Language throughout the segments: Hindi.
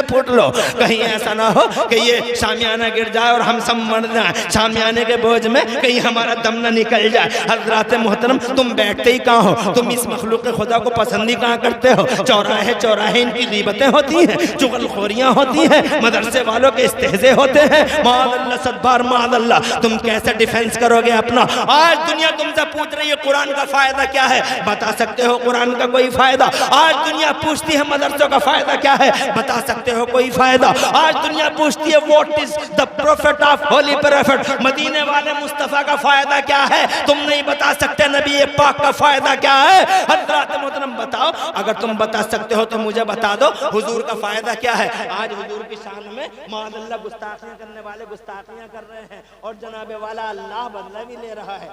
फूट लो, कहीं ऐसा ना हो कि ये शामियाना गिर जाए और हम सब मर जाए, शामियाने के बोझ में कहीं हमारा दम न निकल जाए। हज़रात मोहतरम, तुम बैठते ही कहाँ हो? तुम इस मखलूक के खुदा को पसंद ही कहाँ करते हो? चौराहे चौराहे इनकी ग़ीबतें होती हैं, चुगलखोरियाँ होती हैं, मदरसे वालों के इस्तेहज़े होते हैं। माअल्लाह सद्बार माअल्लाह, तुम कैसे डिफेंस करोगे अपना? आज दुनिया तुमसे पूछ रही है कुरान का फायदा क्या है, बता सकते हो कुरान का कोई फायदा? आज दुनिया पूछती है मदरसों का फायदा क्या है, बता सकते हो कोई फायदा? आज दुनिया पूछती है what is the profit of holy prophet, मदीने वाले मुस्तफा का फायदा क्या है, तुम नहीं बता सकते नबी पाक का फायदा क्या है? हज़रात मोहतरम बताओ, अगर तुम बता सकते हो तो मुझे बता दो हुजूर का फायदा क्या है? आज हुजूर की शान में माअल्लाह गुस्ताखियां करने वाले गुस्ताखियां कर रहे हैं और जनाबे वाला अल्लाह बदला भी ले रहा है।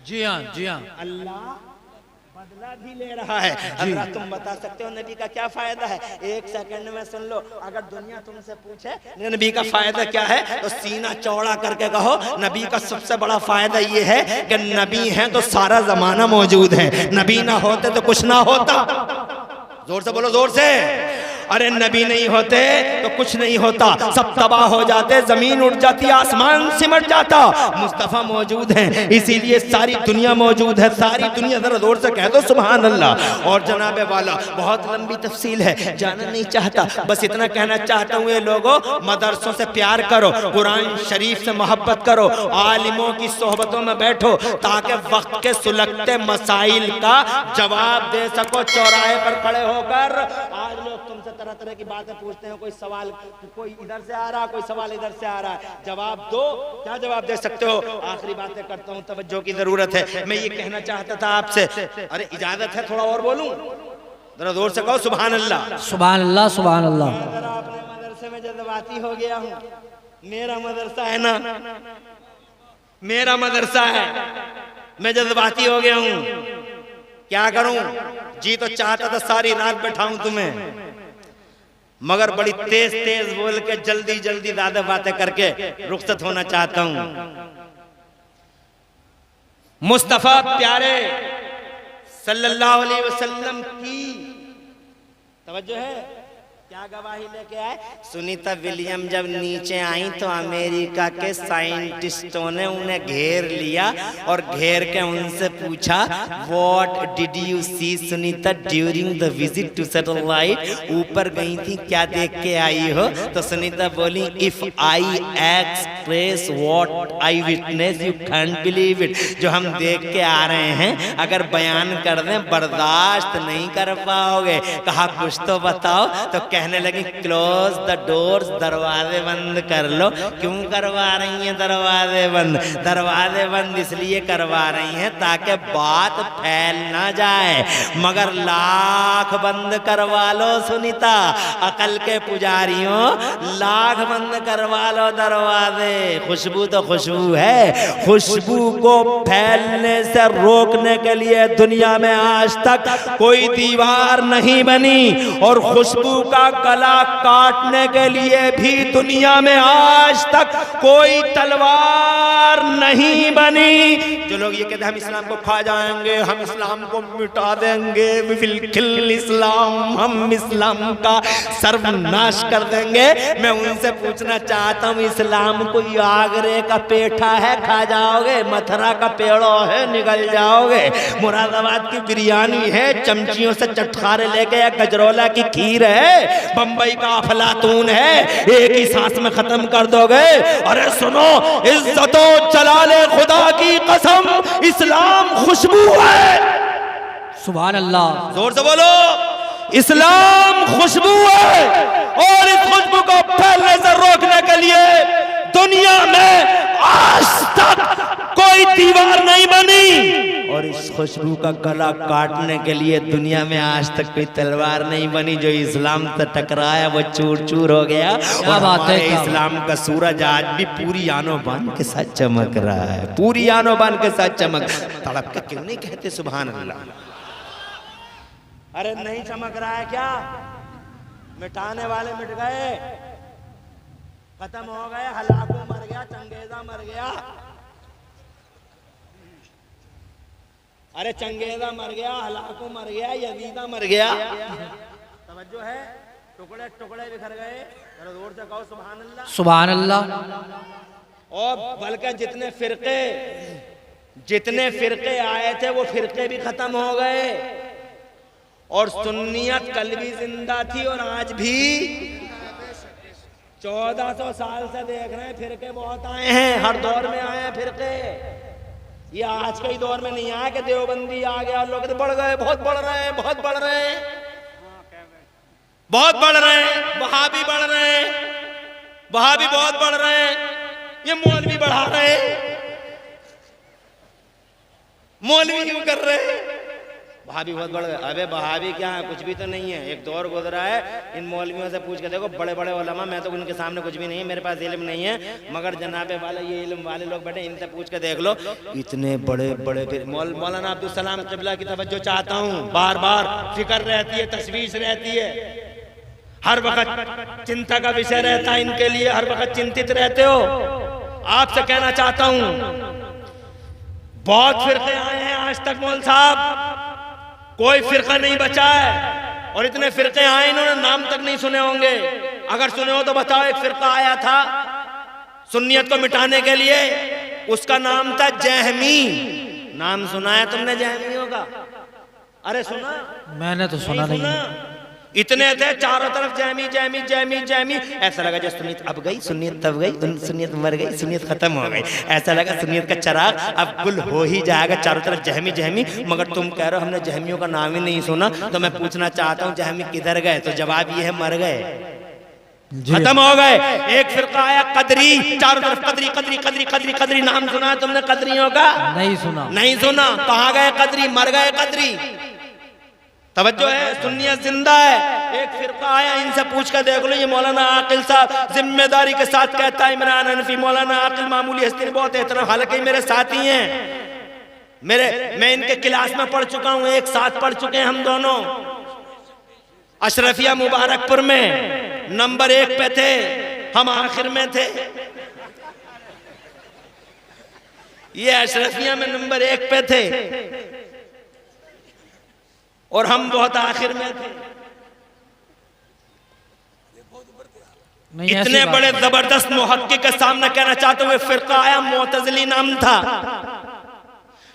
जी हाँ, जी हाँ, अल्लाह बदला भी ले रहा है। अगर तुम बता सकते हो नबी का क्या फायदा है? एक सेकंड में सुन लो। अगर दुनिया तुमसे पूछे नबी का फायदा क्या है, तो सीना चौड़ा करके कहो नबी का सबसे बड़ा फायदा ये है कि नबी है तो सारा जमाना मौजूद है, नबी ना होते तो कुछ ना होता। जोर से बोलो, जोर से। अरे नबी नहीं होते तो कुछ नहीं होता, सब तबाह हो जाते, जमीन उठ जाती, आसमान सिमट जाता। मुस्तफ़ा मौजूद हैं, इसीलिए सारी दुनिया मौजूद है, सारी दुनिया। जरा जोर से कह दो सुभान अल्लाह। और जनाबे वाला बहुत लंबी तफसील है, जाना नहीं चाहता, बस इतना कहना चाहता हूँ, ये लोगों मदरसों से प्यार करो, कुरान शरीफ से मोहब्बत करो, आलिमों की सोहबतों में बैठो, ताकि वक्त के सुलगते मसाइल का जवाब दे सको चौराहे पर खड़े होकर। आज लोग तुमसे तरह तरह की बातें पूछते हैं, कोई सवाल कोई इधर से आ रहा, कोई सवाल इधर से आ रहा है, जवाब दो। क्या जवाब दे सकते हो? आखिरी बातें करता हूँ, तवज्जो की जरूरत है। मैं ये कहना चाहता था आपसे, अरे इजाजत है थोड़ा और बोलूं? जरा जोर से कहो सुभान अल्लाह। सुभान अल्लाह, सुभान अल्लाह। अगर अपने मदरसे में जज्बाती हो गया हूँ, मेरा मदरसा है ना, मेरा मदरसा है, मैं जज्बाती हो गया हूँ, क्या करूं? जी तो चाहता था सारी रात बैठाऊं तुम्हें, मगर बड़ी तेज तेज बोल के जल्दी जल्दी ज्यादा बातें करके रुखसत होना चाहता हूं। मुस्तफा प्यारे सल्लल्लाहु अलैहि वसल्लम की तवज्जो है, क्या गवाही लेके आए? सुनीता विलियम जब नीचे आई तो अमेरिका के साइंटिस्टों ने उन्हें घेर लिया और घेर के उनसे पूछा, what did you see Sunita during the visit to satellite? ऊपर गई थी, क्या देख के आई हो? तो सुनीता बोली, if I express what I witness you can't believe it. जो हम देख के आ रहे हैं अगर बयान कर दें बर्दाश्त नहीं कर पाओगे। कहा कुछ तो बताओ, तो कहने लगी क्लोज द डोर्स, दरवाजे बंद कर लो। क्यों करवा रही हैं दरवाजे बंद? दरवाजे बंद इसलिए करवा रही हैं ताकि बात फैल ना जाए, मगर लाख बंद करवा लो सुनीता, अकल के पुजारियों, लाख बंद करवा लो दरवाजे। खुशबू तो खुशबू है, खुशबू को फैलने से रोकने के लिए दुनिया में आज तक कोई दीवार नहीं बनी, और खुशबू का गला काटने के लिए भी दुनिया में आज तक कोई तलवार नहीं बनी। जो लोग ये कहते हैं हम इस्लाम को खा जाएंगे, हम इस्लाम को मिटा देंगे, वी विल किल इस्लाम, हम इस्लाम का सर्वनाश कर देंगे, मैं उनसे पूछना चाहता हूँ, इस्लाम कोई आगरे का पेठा है, खा जाओगे? मथुरा का पेड़ो है, निगल जाओगे? मुरादाबाद की बिरयानी है, चमचियों से चटखारे लेके, या गजरोला की खीर है, बंबई का अफलातून है, एक ही सांस में खत्म कर दोगे? अरे सुनो, इज्जतो जलाले खुदा की कसम, इस्लाम खुशबू है। सुभान अल्लाह, जोर से बोलो, इस्लाम खुशबू है, और इस खुशबू को फैलने से रोकने के लिए दुनिया में आज तक कोई दीवार नहीं बनी, और इस खुशबू का गला काटने के लिए दुनिया में आज तक कोई तलवार नहीं बनी। जो इस्लाम से टकराया वो चूर चूर हो गया। और हमारे इस्लाम का सूरज आज भी पूरी आनो बान के साथ चमक रहा है, पूरी आनो बान के साथ चमक। तड़प के क्यों नहीं कहते सुभान अल्लाह? अरे नहीं चमक रहा है क्या? मिटाने वाले मिट गए, खत्म हो गए, हलाकू मर गया, चंगेजा मर गया। अरे चंगेजा मर गया, हलाकू मर गया, यजीदा मर गया। तवज्जो है? टुकड़े टुकड़े बिखर गए। जरा जोर से कहो सुभान अल्लाह। सुभान अल्लाह। और बल्कि जितने फिरके आए थे वो फिरके भी खत्म हो गए। और सुन्नियत कल भी जिंदा थी और आज भी 1400 साल से देख रहे हैं फिरके बहुत आए हैं, हर दौर में आए हैं फिरके। ये आज के ही दौर में नहीं आया कि देवबंदी आ गया, लोग तो बढ़ गए, बहुत बढ़ रहे हैं, बहुत बढ़ रहे हैं, बहुत बढ़ रहे हैं, वहाबी बढ़ रहे हैं, वहाबी बहुत बढ़ रहे हैं, ये मौलवी बढ़ा रहे हैं, मौलवी क्यों कर रहे हैं, वहाबी बहुत बढ़ गए। अबे वहाबी क्या है, कुछ भी तो नहीं है। एक दौर गुजरा है, इन मौलवियों से पूछ के देखो, बड़े बड़े उलमा, मैं तो उनके सामने कुछ भी नहीं है, मेरे पास इल्म नहीं है, मगर जनाबे वाले ये इल्म वाले लोग बैठे, इनसे पूछ के देख लो, इतने बड़े बड़े। फिर मौलाना अब्दुल सलाम क़िबला की तवज्जो चाहता हूँ, बार बार फिक्र रहती है, तशवीश रहती है, हर वक्त चिंता का विषय रहता है इनके लिए, हर वक्त चिंतित रहते हो। आपसे कहना चाहता हूं, बहुत फिरके आए हैं आज तक मौल साहब, कोई फिरका नहीं बचा है। और इतने फिरके आए, इन्होंने नाम तक नहीं सुने होंगे। अगर सुने हो तो बताओ। एक फिरका आया था सुन्नियत को मिटाने के लिए, उसका नाम था जहमी। नाम सुना है तुमने जहमियों का? अरे सुना? मैंने तो सुना नहीं। इतने थे चारों तरफ जहमी जहमी जहमी जहमी। ऐसा लगा जैसे सुन्नियत अब गई, सुन्नियत तब गई, सुन्नियत मर गई, सुन्नियत खत्म हो गई। ऐसा लगा सुन्नियत का चिराग अब गुल हो ही जाएगा, चारों तरफ जहमी जहमी। मगर तुम कह रहे हो हमने जहमियों का नाम ही नहीं सुना, तो मैं पूछना चाहता हूँ जहमी किधर गए? तो जवाब ये है, मर गए, खत्म हो गए। एक फिरका आया कदरी, चारों तरफ कदरी कदरी कदरी कदरी कदरी। नाम सुना है तुमने कदरियों का? नहीं सुना। नहीं सुना। कहाँ गए कदरी? मर गए कदरी। तवज्जो है, सुन्नियत जिंदा है। एक फिरका आया, इनसे पूछ कर देख लो। ये मौलाना आकिल साहब जिम्मेदारी के साथ कहता है, इमरान हनफी। मौलाना आकिल मामूली हस्ती, बहुत एहतराम, हालांकि मेरे साथी हैं, मैं इनके क्लास में पढ़ चुका हूं, एक साथ पढ़ चुके हैं हम दोनों। अशरफिया मुबारकपुर में नंबर 1 पे थे, हम आखिर में थे। ये अशरफिया में नंबर 1 पे थे और हम बहुत आखिर में थे। इतने बड़े जबरदस्त मुहक्किक के सामने कहना चाहते हुए फिरका आया, मोतज़िली नाम था।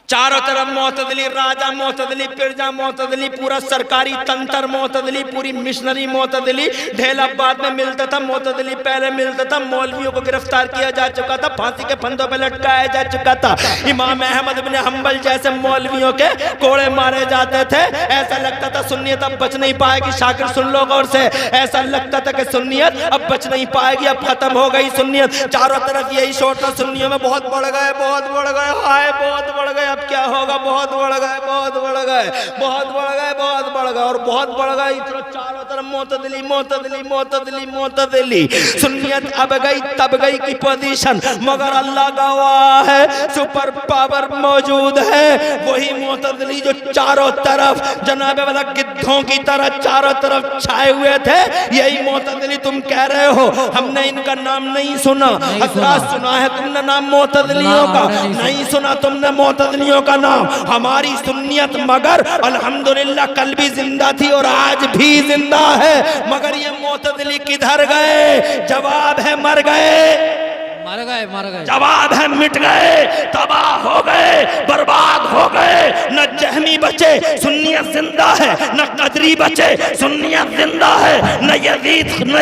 चारों तरफ मोतज़िली, राजा मोतज़िली, पिरजा मोतज़िली, पूरा सरकारी तंत्र मोतज़िली, पूरी मिशनरी मोतज़िली। ढेलाबाद में मिलता था मोतज़िली, पहले मिलता था। मौलवियों को गिरफ्तार किया जा चुका था, फांसी के फंदों पे लटकाया जा चुका था। इमाम अहमद बिन हंबल जैसे मौलवियों के कोड़े मारे जाते थे। ऐसा लगता था सुन्नियत अब बच नहीं पाएगी। शाकिर सुन लो गौर से, ऐसा लगता था कि सुन्नियत अब बच नहीं पाएगी, अब खत्म हो गई सुन्नियत। चारों तरफ यही शोर था, सुन्नियों में बहुत बढ़ गए, बहुत बढ़ गए, हाय बहुत बढ़ गए, क्या होगा, बहुत बढ़ गए, बहुत बढ़ गए, बहुत बढ़ गए, बहुत बढ़ गए, और बहुत बढ़ गए। इतना चारों तरफ मोतज़िली मोतज़िली मोतज़िली मोतज़िली। सुन्नियत अब गई तब गई की पोजीशन, मगर अल्लाह गवाह है, सुपर पावर मौजूद है। वही मोतज़िली जो चारों तरफ जनाबे वाला गिद्धों की तरह चारों तरफ छाए हुए थे, यही मोतज़िली तुम कह रहे हो हमने इनका नाम नहीं सुना। हज़रात सुना है तुमने नाम मोतज़िलियों का? नहीं सुना तुमने मोतज़िलियों का नाम। हमारी सुन्नियत मगर अल्हम्दुलिल्लाह कल भी जिंदा थी और आज भी जिंदा है। मगर ये मोतज़िली किधर गए? जवाब है मर गए, मर गए, मर गए। जवाब है मिट गए, तबाह हो गए, बर्बाद हो गए। न जहमी बचे, सुन्नियत जिंदा है। न कदरी बचे, सुन्नियत जिंदा है। न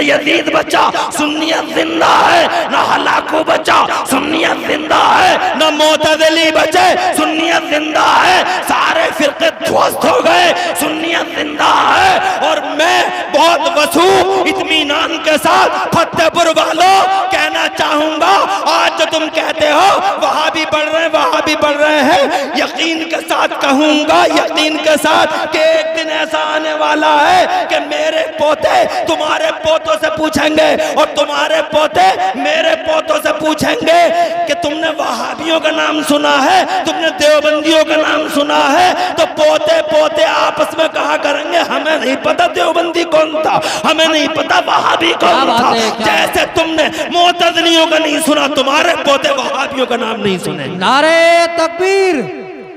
यजीद बचा, सुन्नियत जिंदा है। न हलाकू बचा, सुन्नियत जिंदा है। न मोतज़िली बचे, सुन्नियत जिंदा है। सारे फिरके ध्वस्त हो गए, सुन्नियत जिंदा है। और मैं बहुत वसूख इत्मीनान के साथ फतेहपुर वालों कहना चाहूंगा, आज जो तुम कहते हो वहाबी बढ़ रहे हैं, वहाबी बढ़ रहे हैं, यकीन के साथ कहूंगा, यकीन के साथ कि एक दिन ऐसा आने वाला है कि मेरे पोते तुम्हारे पोतों से पूछेंगे और तुम्हारे पोते मेरे पोतों से पूछेंगे कि तुमने वहाबियों का नाम सुना है, तुमने देवबंदियों का नाम सुना है। तो पोते पोते आपस में कहा करेंगे हमें नहीं पता देवबंदी कौन था, हमें नहीं पता वहाबी कौन था। जैसे तुमने मोतज़िलियों का नहीं सुना, तुम्हारे पोते वहाबियों का नाम नहीं सुने। नारे तकबीर,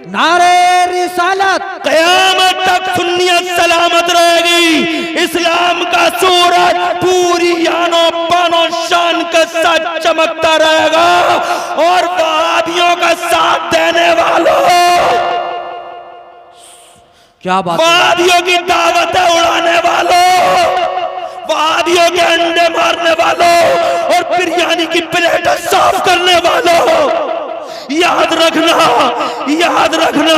नारे रिसालत, क़यामत तक सुन्नियत सलामत रहेगी। इस्लाम का सूरज पूरी यानो बानो शान के साथ चमकता रहेगा। और वहाबियों का साथ देने वालों, क्या बात है? वहाबियों की दावतें उड़ाने वालों, वहाबियों के अंडे मारने वालों और बिरयानी की प्लेटें साफ करने वालों, याद रखना, याद रखना,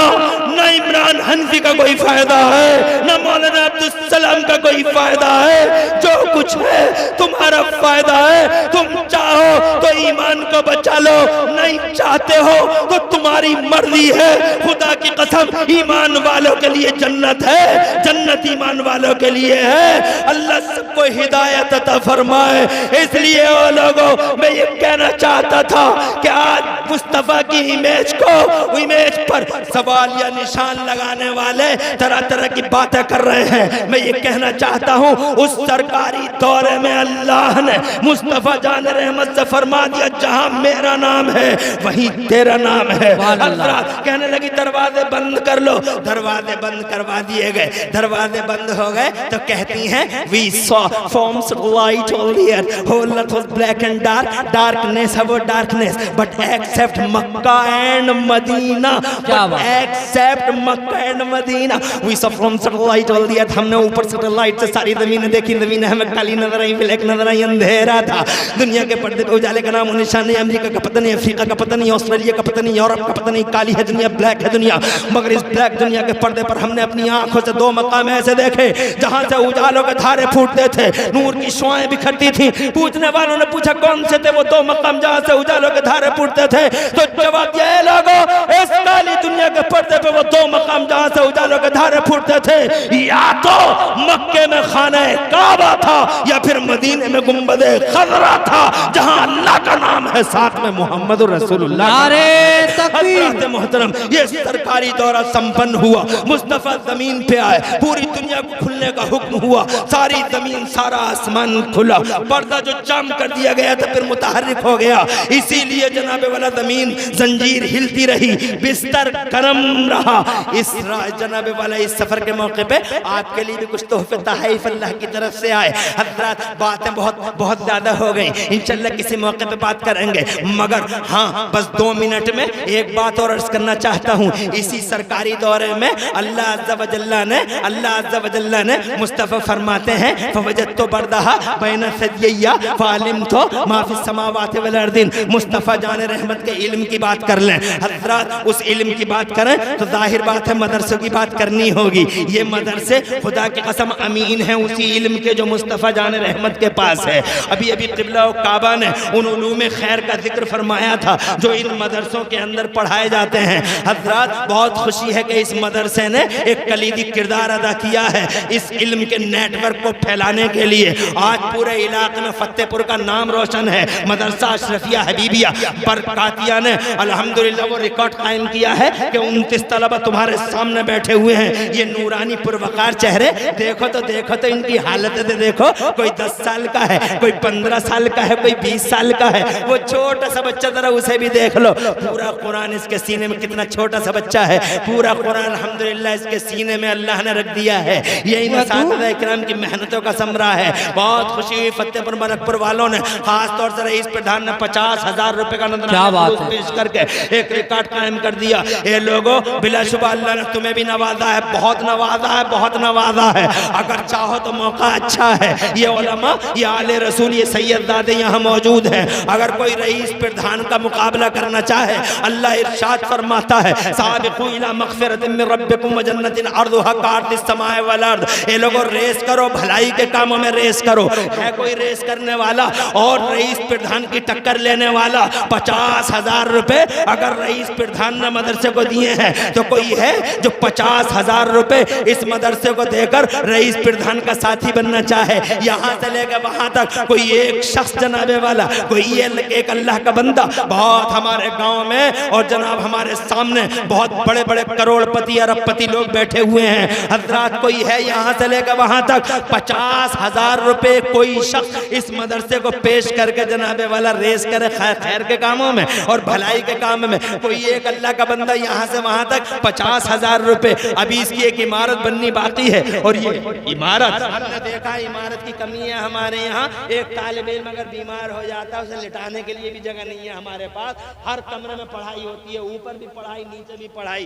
न इमरान हनफी का कोई फायदा है, न मौलाना अब्दुल सलाम का कोई फायदा है। जो कुछ है तुम्हारा फायदा है। तुम चाहो तो ईमान को बचा लो, नहीं चाहते हो तो तुम्हारी मर्जी है। खुदा की कसम, ईमान वालों के लिए जन्नत है, जन्नत ईमान वालों के लिए है। अल्लाह सबको हिदायत अता फरमाए। इसलिए ओ लोगों, मैं ये कहना चाहता था कि आज मुस्तफा की इमेज को, इमेज पर सवाल या निशान लगाने वाले तरह तरह की बातें कर रहे हैं। मैं ये कहना चाहता हूँ, उस सरकारी दौरे में अल्लाह ने मुस्तफा जान रहमत से फरमा दिया, जहाँ मेरा नाम है वहीं तेरा नाम है। हज़रत कहने लगी दरवाजे बंद कर लो, दरवाजे बंद करवा दिए गए। दरवाजे बंद हो गए तो कहती हैं, we saw forms of light all here, whole lot was black and dark, darkness about darkness, but except Makkah and Medina, but except Makkah and Medina, we saw forms of light all here। हमने ऊपर से लाइट से सारी ज़मीन देखी, ज़मीन हमें काली नजर आई, ब्लैक नजर आई, अंधेरा था। दुनिया के पर्दे पे उजाले का नाम और निशान नहीं, अमेरिका का पता नहीं, अफ्रीका का पता नहीं, ऑस्ट्रेलिया का पता नहीं, यूरोप का पता नहीं, काली है दुनिया, ब्लैक है दुनिया। मगर इस ब्लैक दुनिया के पर्दे पर हमने अपनी आंखों से दो मकाम ऐसे देखे जहां से उजालों के धारे फूटते थे, नूर की शुआएं बिखरती थी। पूछने वालों ने पूछा कौन से थे वो दो मकाम जहां से उजालों के धारे फूटते थे? तो जवाब दिया, लोगों, इस काली दुनिया के पर्दे पे वो दो मकाम जहां से उजालों के धारे फूटते थे, या तो मक्के में खाने काबा था या फिर मदीने में गुंबदे खजरा था, जहां अल्लाह का नाम है, साथ में मोहम्मद रसूलुल्लाह। नारे तकबीर। मोहतरम, ये सरकारी दौरा संपन्न हुआ। मुस्तफा जमीन पे आए, पूरी दुनिया को खुलने का हुक्म हुआ, सारी जमीन सारा आसमान खुला, पर्दा जो जाम कर दिया गया था फिर मुतहर्रिक हो गया। इसीलिए जनाबे वाला जमीन जंजीर हिलती रही, बिस्तर गरम रहा। इस जनाबे वाला इस सफर के मौके पे आपके लिए भी कुछ तोहफे तहफ़ अल्लाह की तरफ से आए। हज़रत बातें बहुत ज्यादा हो गई, इंशाल्लाह किसी मौके पे बात करेंगे। मगर हाँ, बस 2 मिनट में एक बात और अर्ज करना चाहता हूँ। इसी सरकारी दौरे में अल्लाह अज़्ज़ा व जल्ला ने मुस्तफ़ा फरमाते हैं, फवजदतु बरदहा बैन सदिया फालिमतु मा फिस समावाति वल अर्दिन। मुस्तफ़ा जान रहमत के इल्म की बात कर लें। हज़रत उस इल्म की बात करें तो जाहिर बात है मदरसों की बात करनी होगी। ये मदरसे खुदा की कसम अमीन है उसी इल्म के जो मुस्तफ़ा जान रहमत के पास है। अभी अभी क़िबला और काबा ने उन उलूम खैर का जिक्र फरमाया था जो इन मदरसों के अंदर पढ़ाए जाते हैं। हज़रत बहुत खुशी है कि इस मदरसे ने एक कलीदी किरदार अदा किया है इस इल्म के नेटवर्क को फैलाने के लिए। आज पूरे इलाके में फतेहपुर का नाम रोशन है। मदरसा अशरफिया हबीबिया बरकातिया ने अल्हम्दुलिल्लाह वो रिकॉर्ड कायम किया है कि 29 तलबा तुम्हारे सामने बैठे हुए हैं। ये नूरानी पुरवकार चेहरे देखो तो इनकी हालत देखो, कोई 10 साल का है, कोई 15 साल का है, कोई 20 साल का है। वो छोटा सा बच्चा जरा उसे भी देख लो, पूरा कुरान इसके सीने में, कितना छोटा सा बच्चा है, पूरा कुरान अल्हम्दुलिल्लाह इसके सीने में अल्लाह ने रख दिया है। ये इन असातिज़ा इकराम की मेहनतों का समरा है। बहुत खुशी हुई फतेहपुर मलकपुर वालों ने, खास तौर से रईस प्रधान ने 50,000 रुपए का नजराना पेश करके एक रिकॉर्ड कायम कर दिया। ये लोगों, बिलाशुबा अल्लाह ने तुम्हें भी नवाजा है, बहुत नवाजा है। अगर चाहो तो मौका अच्छा है, ये उलमा, ये आले रसूल, ये सैयदजादे यहाँ मौजूद हैं। अगर कोई रईस प्रधान का मुकाबला करना चाहे, अल्लाह इरशाद फरमाता है, साबिकू इला मग़फ़िरतिन मिन रब्बिकुम व जन्नतिन अर्दुहा कअर्दिस समाए वल अर्द। ये लोगों, रेस करो, भलाई के कामों में रेस करो। है कोई रेस करने वाला और रईस प्रधान की टक्कर लेने वाला? 50,000 रुपए अगर रईस प्रधान ने मदरसे को दिए हैं तो कोई है जो 50,000 रुपए इस मदरसे को देकर रईस प्रधान का साथी बनना चाहे? यहाँ से लेकर वहां तक कोई एक शख्स जनाबे वाला, कोई एक अल्लाह का बंदा, बहुत हमारे गांव में और जनाब हमारे सामने बहुत बड़े बड़े करोड़पति अरबपति लोग बैठे हुए हैं। हजरात, कोई है यहाँ से लेकर वहां तक 50,000 रुपए कोई शख्स इस मदरसे को पेश करके जनाबे वाला रेस करे खैर के कामों में? और भलाई के काम में। कोई एक अल्लाह का बंदा यहाँ से वहां तक 50,000 रुपए, अभी इसकी एक इमारत बननी बाकी है। और ये इमारत हमने देखा, इमारत की कमी है हमारे यहाँ। एक तालिब इल्म अगर बीमार हो जाता है, उसे लिटाने के लिए भी जगह नहीं है हमारे पास। हर कमरे में पढ़ाई होती है, ऊपर भी पढ़ाई, नीचे भी पढ़ाई।